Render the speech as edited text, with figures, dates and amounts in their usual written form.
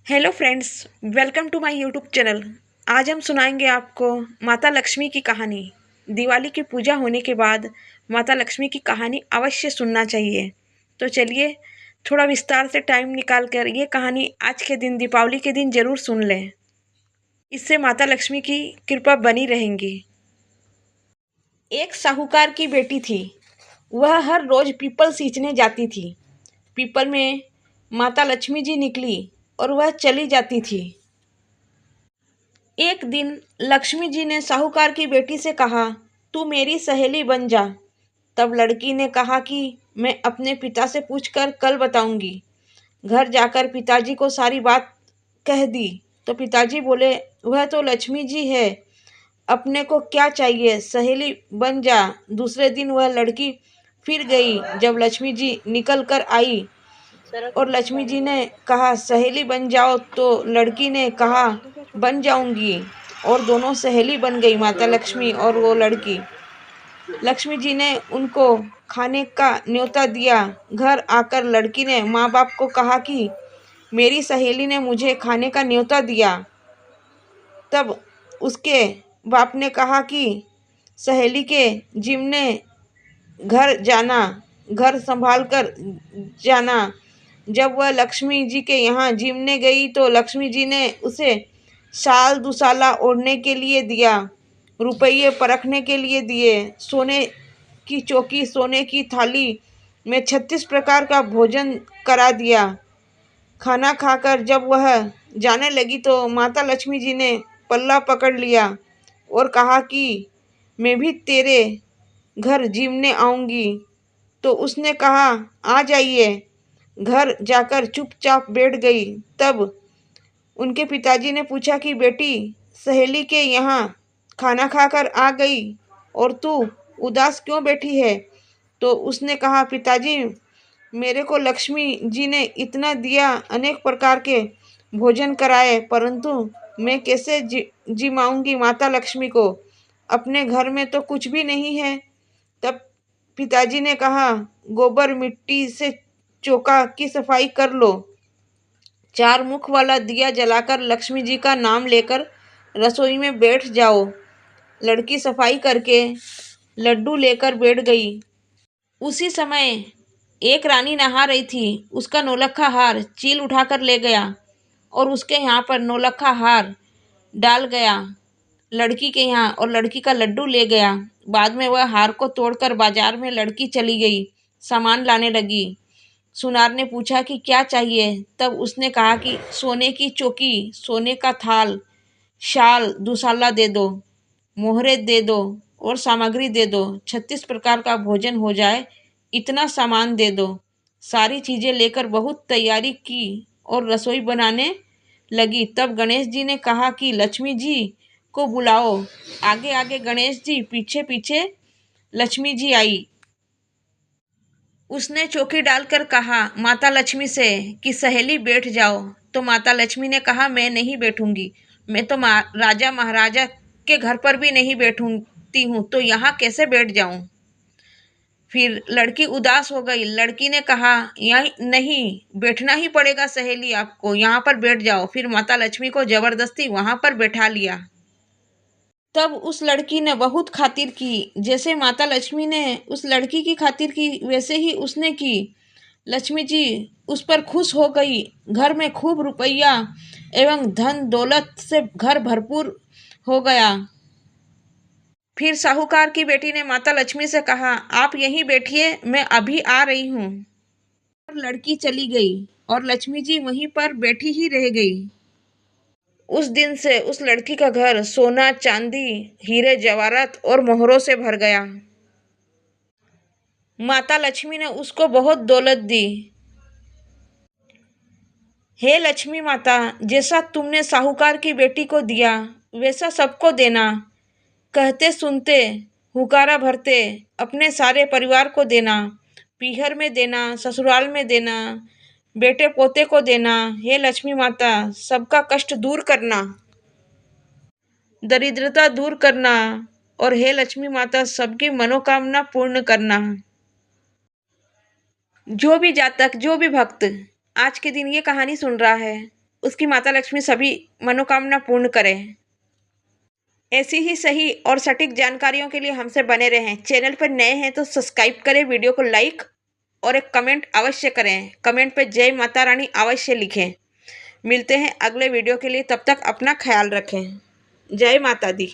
Hello friends, welcome to my YouTube channel. आज हम सुनाएंगे आपको माता लक्ष्मी की कहानी। दिवाली की पूजा होने के बाद माता लक्ष्मी की कहानी अवश्य सुनना चाहिए। तो चलिए थोड़ा विस्तार से टाइम निकाल कर ये कहानी आज के दिन, दीपावली के दिन ज़रूर सुन लें। इससे माता लक्ष्मी की कृपा बनी रहेंगी। एक साहूकार की बेटी थी। वह हर रोज़ पीपल सींचने जाती थी। पीपल में माता लक्ष्मी जी निकली और वह चली जाती थी। एक दिन लक्ष्मी जी ने साहूकार की बेटी से कहा, तू मेरी सहेली बन जा। तब लड़की ने कहा कि मैं अपने पिता से पूछकर कल बताऊंगी। घर जाकर पिताजी को सारी बात कह दी तो पिताजी बोले, वह तो लक्ष्मी जी है, अपने को क्या चाहिए, सहेली बन जा। दूसरे दिन वह लड़की फिर गई। जब लक्ष्मी जी निकल कर आई और लक्ष्मी जी ने कहा सहेली बन जाओ, तो लड़की ने कहा बन जाऊंगी, और दोनों सहेली बन गई, माता लक्ष्मी और वो लड़की। लक्ष्मी जी ने उनको खाने का न्योता दिया। घर आकर लड़की ने माँ बाप को कहा कि मेरी सहेली ने मुझे खाने का न्योता दिया। तब उसके बाप ने कहा कि सहेली के जिम्मे घर जाना, घर संभाल कर जाना। जब वह लक्ष्मी जी के यहाँ जिमने गई तो लक्ष्मी जी ने उसे शाल दुसाला ओढ़ने के लिए दिया, रुपये परखने के लिए दिए, सोने की चौकी, सोने की थाली में 36 प्रकार का भोजन करा दिया। खाना खाकर जब वह जाने लगी तो माता लक्ष्मी जी ने पल्ला पकड़ लिया और कहा कि मैं भी तेरे घर जिमने आऊँगी। तो उसने कहा आ जाइए। घर जाकर चुपचाप बैठ गई। तब उनके पिताजी ने पूछा कि बेटी, सहेली के यहाँ खाना खाकर आ गई और तू उदास क्यों बैठी है? तो उसने कहा पिताजी, मेरे को लक्ष्मी जी ने इतना दिया, अनेक प्रकार के भोजन कराए, परंतु मैं कैसे जिमाऊंगी माता लक्ष्मी को? अपने घर में तो कुछ भी नहीं है। तब पिताजी ने कहा गोबर मिट्टी से चौका की सफाई कर लो। 4 मुख वाला दिया जलाकर लक्ष्मी जी का नाम लेकर रसोई में बैठ जाओ। लड़की सफाई करके लड्डू लेकर बैठ गई। उसी समय एक रानी नहा रही थी। उसका नौलखा हार चील उठाकर ले गया और उसके यहाँ पर नौलखा हार डाल गया लड़की के यहाँ, और लड़की का लड्डू ले गया। बाद में वह हार को तोड़कर बाजार में लड़की चली गई, सामान लाने लगी। सुनार ने पूछा कि क्या चाहिए? तब उसने कहा कि सोने की चौकी, सोने का थाल, शाल दुसाला दे दो, मोहरे दे दो और सामग्री दे दो। 36 प्रकार का भोजन हो जाए, इतना सामान दे दो। सारी चीज़ें लेकर बहुत तैयारी की और रसोई बनाने लगी। तब गणेश जी ने कहा कि लक्ष्मी जी को बुलाओ। आगे आगे गणेश जी, पीछे पीछे लक्ष्मी जी आई। उसने चौकी डालकर कहा माता लक्ष्मी से कि सहेली बैठ जाओ। तो माता लक्ष्मी ने कहा मैं नहीं बैठूंगी, मैं तो राजा महाराजा के घर पर भी नहीं बैठती हूँ, तो यहाँ कैसे बैठ जाऊँ? फिर लड़की उदास हो गई। लड़की ने कहा यहाँ नहीं बैठना ही पड़ेगा सहेली, आपको यहाँ पर बैठ जाओ। फिर माता लक्ष्मी को जबरदस्ती वहाँ पर बैठा लिया। तब उस लड़की ने बहुत खातिर की। जैसे माता लक्ष्मी ने उस लड़की की खातिर की, वैसे ही उसने की। लक्ष्मी जी उस पर खुश हो गई। घर में खूब रुपया एवं धन दौलत से घर भरपूर हो गया। फिर साहूकार की बेटी ने माता लक्ष्मी से कहा आप यहीं बैठिए, मैं अभी आ रही हूँ। और लड़की चली गई और लक्ष्मी जी वहीं पर बैठी ही रह गई। उस दिन से उस लड़की का घर सोना चांदी, हीरे जवाहरात और मोहरों से भर गया। माता लक्ष्मी ने उसको बहुत दौलत दी। हे लक्ष्मी माता, जैसा तुमने साहूकार की बेटी को दिया वैसा सबको देना। कहते सुनते हुकारा भरते अपने सारे परिवार को देना। पीहर में देना, ससुराल में देना, बेटे पोते को देना। हे लक्ष्मी माता, सबका कष्ट दूर करना, दरिद्रता दूर करना, और हे लक्ष्मी माता सबकी मनोकामना पूर्ण करना। जो भी जातक, जो भी भक्त आज के दिन ये कहानी सुन रहा है, उसकी माता लक्ष्मी सभी मनोकामना पूर्ण करें। ऐसी ही सही और सटीक जानकारियों के लिए हमसे बने रहें। चैनल पर नए हैं तो सब्सक्राइब करें, वीडियो को लाइक और एक कमेंट अवश्य करें। कमेंट पे जय माता रानी अवश्य लिखें। मिलते हैं अगले वीडियो के लिए, तब तक अपना ख्याल रखें। जय माता दी।